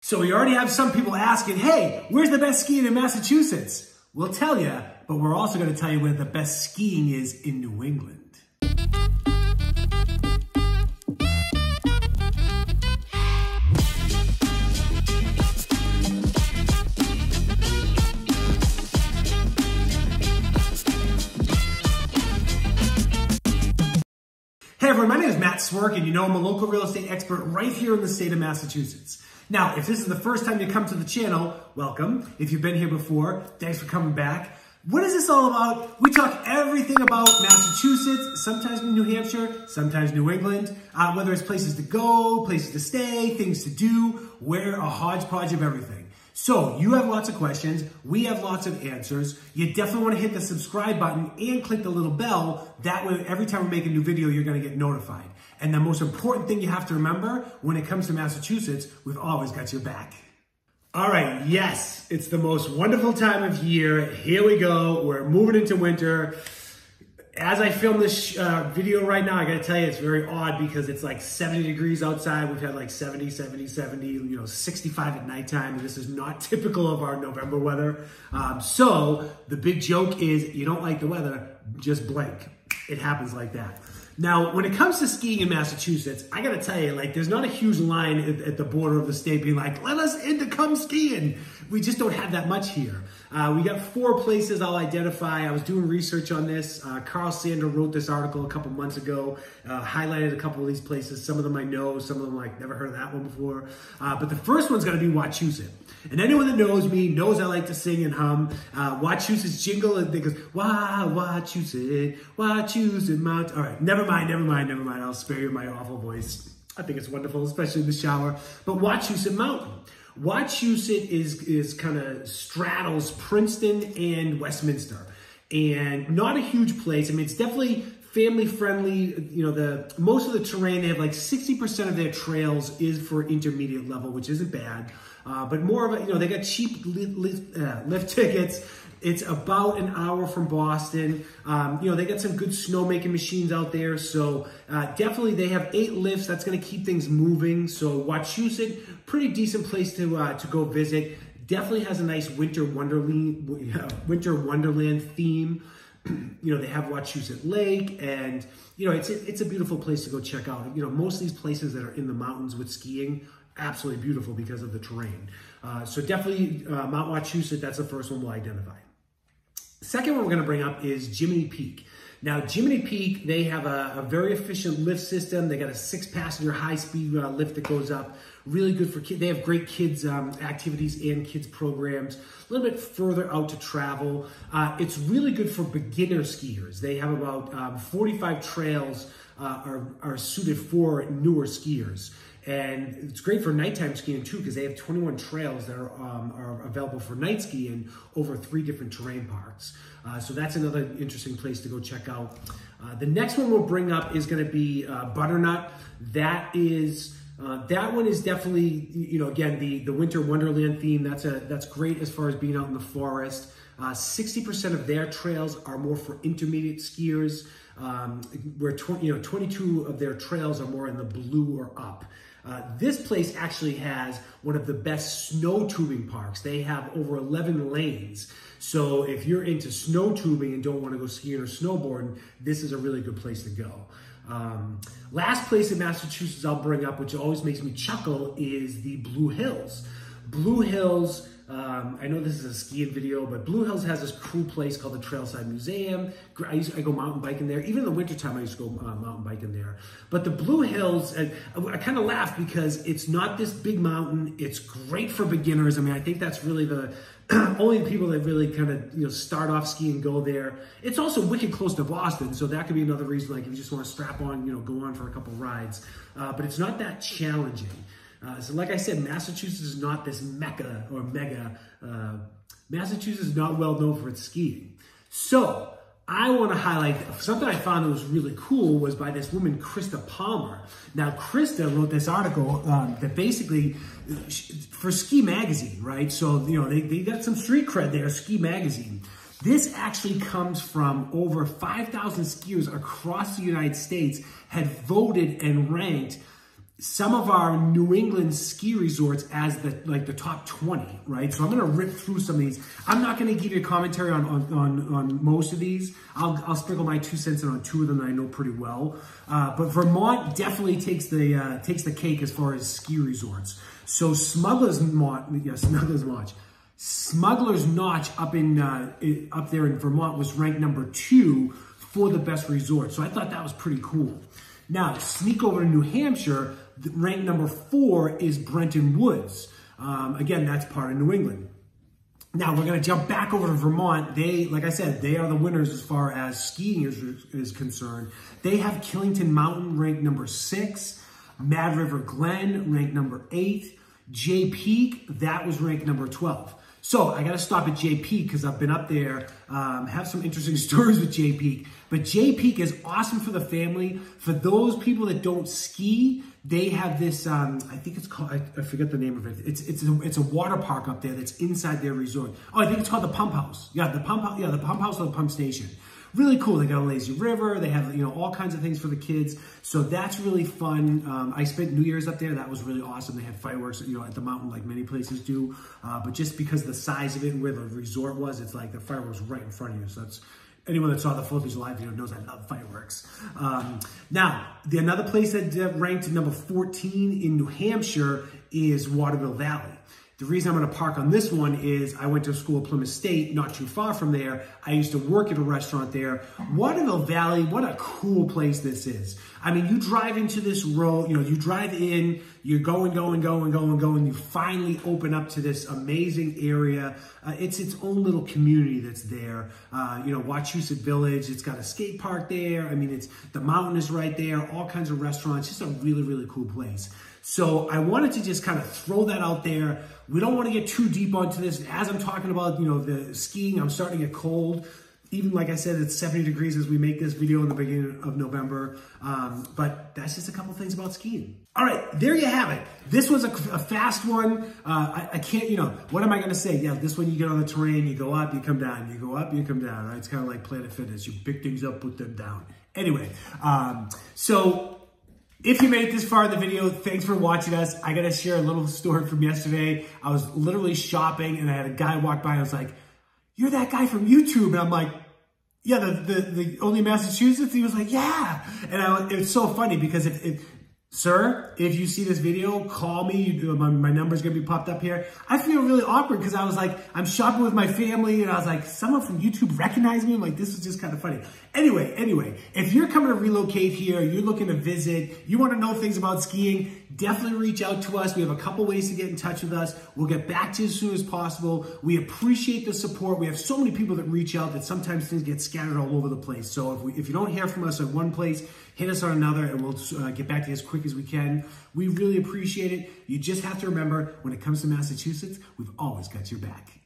So we already have some people asking, hey, where's the best skiing in Massachusetts? We'll tell you, but we're also going to tell you where the best skiing is in New England. Hey everyone, my name is Matt Swierk, and you know I'm a local real estate expert right here in the state of Massachusetts. Now, if this is the first time you come to the channel, welcome. If you've been here before, thanks for coming back. What is this all about? We talk everything about Massachusetts, sometimes New Hampshire, sometimes New England, whether it's places to go, places to stay, things to do, we're a hodgepodge of everything. So you have lots of questions, we have lots of answers. You definitely want to hit the subscribe button and click the little bell. That way, every time we make a new video, you're going to get notified. And the most important thing you have to remember when it comes to Massachusetts, we've always got your back. All right, yes, it's the most wonderful time of year. Here we go. We're moving into winter. As I film this video right now, I gotta tell you, it's very odd because it's like 70 degrees outside. We've had like 70, 65 at nighttime. And this is not typical of our November weather. So the big joke is you don't like the weather, just blink. It happens like that. Now, when it comes to skiing in Massachusetts, I gotta tell you, like, there's not a huge line at the border of the state being like, let us in to come skiing. We just don't have that much here. We got 4 places I'll identify. I was doing research on this. Carl Sander wrote this article a couple months ago, highlighted a couple of these places. Some of them I know, some of them like never heard of that one before. But the first one's gonna be Wachusett. And anyone that knows me knows I like to sing and hum. Wachusett's jingle, and it goes, Wachusett, Wachusett Mount. All right, never mind. I'll spare you my awful voice. I think it's wonderful, especially in the shower. But Wachusett Mountain. Wachusett is kind of straddles Princeton and Westminster, and not a huge place. I mean, it's definitely family friendly. You know, most of the terrain, they have like 60% of their trails is for intermediate level, which isn't bad. But more of a, you know, they got cheap lift tickets. It's about an hour from Boston. You know, they got some good snowmaking machines out there. So definitely they have 8 lifts. That's going to keep things moving. So Wachusett, pretty decent place to go visit. Definitely has a nice winter wonderland theme. You know, they have Wachusett Lake, and you know, it's a beautiful place to go check out. You know, most of these places that are in the mountains with skiing, absolutely beautiful because of the terrain. So definitely Mount Wachusett, that's the first one we'll identify. Second one we're going to bring up is Jiminy Peak. Now, Jiminy Peak, they have a very efficient lift system. They got a 6-passenger high-speed lift that goes up. Really good for kids. They have great kids activities and kids programs. A little bit further out to travel. It's really good for beginner skiers. They have about 45 trails are suited for newer skiers. And it's great for nighttime skiing too, because they have 21 trails that are available for night skiing over 3 different terrain parks. So that's another interesting place to go check out. The next one we'll bring up is going to be Butternut. That one is definitely, you know, again, the winter wonderland theme. That's great as far as being out in the forest. 60% of their trails are more for intermediate skiers, where 22 of their trails are more in the blue or up. This place actually has one of the best snow tubing parks. They have over 11 lanes. So if you're into snow tubing and don't want to go skiing or snowboarding, this is a really good place to go. Last place in Massachusetts I'll bring up, which always makes me chuckle, is the Blue Hills. Blue Hills, I know this is a skiing video, but Blue Hills has this cool place called the Trailside Museum. I go mountain biking there. Even in the wintertime, I used to go mountain biking there. But the Blue Hills, I kind of laugh because it's not this big mountain. It's great for beginners. I mean, I think that's really the only people that really kind of, you know, start off skiing go there. It's also wicked close to Boston, so that could be another reason, like if you just want to strap on, you know, go on for a couple rides. But it's not that challenging. So like I said, Massachusetts is not this mecca or mega. Massachusetts is not well known for its skiing. So I want to highlight something I found that was really cool was by this woman, Krista Palmer. Now, Krista wrote this article that basically, for Ski Magazine, right? So, you know, they got some street cred there, Ski Magazine. This actually comes from over 5,000 skiers across the United States had voted and ranked some of our New England ski resorts as the top 20, right? So I'm going to rip through some of these. I'm not going to give you a commentary on most of these. I'll sprinkle my 2 cents in on 2 of them that I know pretty well. But Vermont definitely takes the cake as far as ski resorts. So Smuggler's Notch up there in Vermont was ranked number 2 for the best resort. So I thought that was pretty cool. Now, sneak over to New Hampshire, ranked number 4 is Brenton Woods. Again, that's part of New England. Now, we're going to jump back over to Vermont. They, like I said, they are the winners as far as skiing is concerned. They have Killington Mountain ranked number 6, Mad River Glen ranked number 8, Jay Peak, that was ranked number 12. So I got to stop at Jay Peak because I've been up there, have some interesting stories with Jay Peak. But Jay Peak is awesome for the family. For those people that don't ski, they have this, I think it's called, I forget the name of it. It's a water park up there that's inside their resort. Oh, I think it's called the Pump House. Yeah, the Pump House or the Pump Station. Really cool. They got a lazy river. They have, all kinds of things for the kids. So that's really fun. I spent New Year's up there. That was really awesome. They had fireworks, at the mountain like many places do. But just because of the size of it and where the resort was, it's like the fireworks right in front of you. So that's, anyone that saw the 4th of July video knows I love fireworks. Now, another place that ranked number 14 in New Hampshire is Waterville Valley. The reason I'm going to park on this one is I went to school at Plymouth State, not too far from there. I used to work at a restaurant there. Waterville Valley, what a cool place this is. I mean, you drive into this road, you drive in, you're going, you finally open up to this amazing area. It's its own little community that's there. Wachusett Village, it's got a skate park there. I mean, the mountain is right there, all kinds of restaurants, just a really, really cool place. So I wanted to just kind of throw that out there. We don't want to get too deep onto this. As I'm talking about, the skiing, I'm starting to get cold. Even like I said, it's 70 degrees as we make this video in the beginning of November. But that's just a couple things about skiing. All right, there you have it. This was a fast one. I can't, what am I going to say? Yeah, this one you get on the terrain, you go up, you come down, you go up, you come down. Right? It's kind of like Planet Fitness. You pick things up, put them down. Anyway, so if you made it this far in the video, thanks for watching us. I got to share a little story from yesterday. I was literally shopping and I had a guy walk by and I was like, "You're that guy from YouTube." And I'm like, "Yeah, the only Massachusetts?" He was like, "Yeah." And it's so funny because Sir, if you see this video, call me. My number's going to be popped up here. I feel really awkward because I was like, I'm shopping with my family and I was like, someone from YouTube recognized me? I'm like, this is just kind of funny. Anyway, if you're coming to relocate here, you're looking to visit, you want to know things about skiing, definitely reach out to us. We have a couple ways to get in touch with us. We'll get back to you as soon as possible. We appreciate the support. We have so many people that reach out that sometimes things get scattered all over the place. So if you don't hear from us at one place, hit us on another and we'll get back to you as quick as we can. We really appreciate it. You just have to remember, when it comes to Massachusetts, we've always got your back.